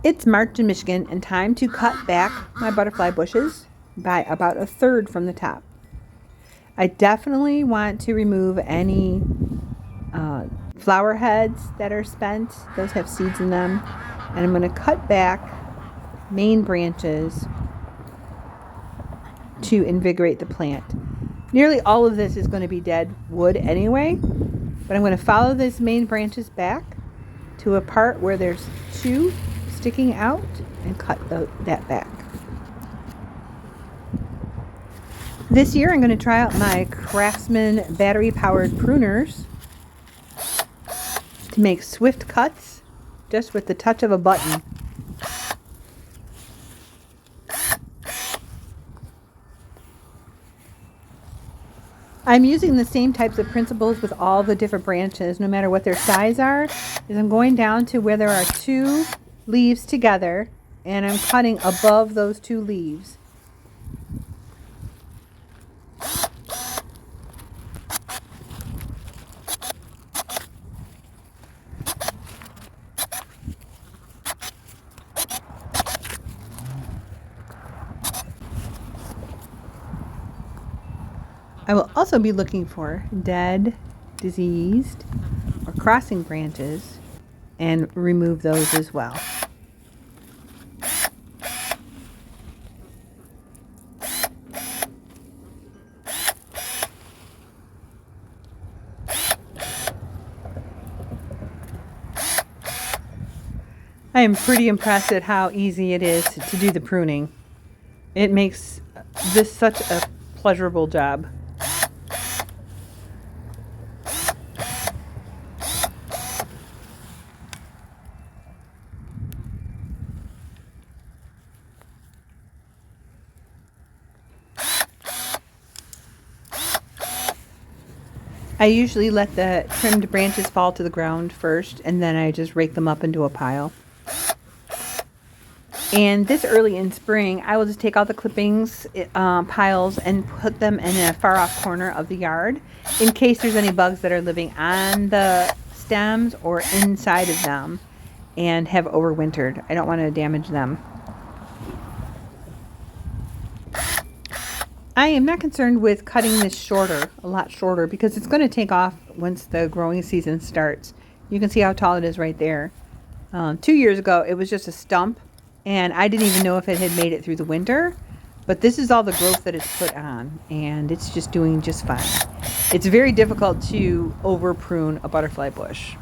It's March in Michigan and time to cut back my butterfly bushes by about 1/3 from the top. I definitely want to remove any flower heads that are spent. Those have seeds in them. And I'm going to cut back main branches to invigorate the plant. Nearly all of this is going to be dead wood anyway, but I'm going to follow these main branches back to a part where there's two sticking out and cut that back. This year I'm going to try out my Craftsman battery powered pruners to make swift cuts just with the touch of a button. I'm using the same types of principles with all the different branches, no matter what their size are, is I'm going down to where there are two leaves together and I'm cutting above those two leaves. I will also be looking for dead, diseased, or crossing branches and remove those as well. I am pretty impressed at how easy it is to do the pruning. It makes this such a pleasurable job. I usually let the trimmed branches fall to the ground first, and then I just rake them up into a pile. And this early in spring, I will just take all the clippings, piles, and put them in a far off corner of the yard in case there's any bugs that are living on the stems or inside of them and have overwintered. I don't want to damage them. I am not concerned with cutting this shorter, a lot shorter, because it's going to take off once the growing season starts. You can see how tall it is right there. 2 years ago, it was just a stump, and I didn't even know if it had made it through the winter. But this is all the growth that it's put on, and it's just doing just fine. It's very difficult to over prune a butterfly bush.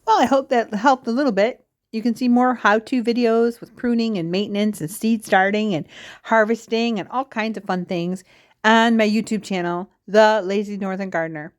Well, I hope that helped a little bit. You can see more how-to videos with pruning and maintenance and seed starting and harvesting and all kinds of fun things on my YouTube channel, The Lazy Northern Gardener.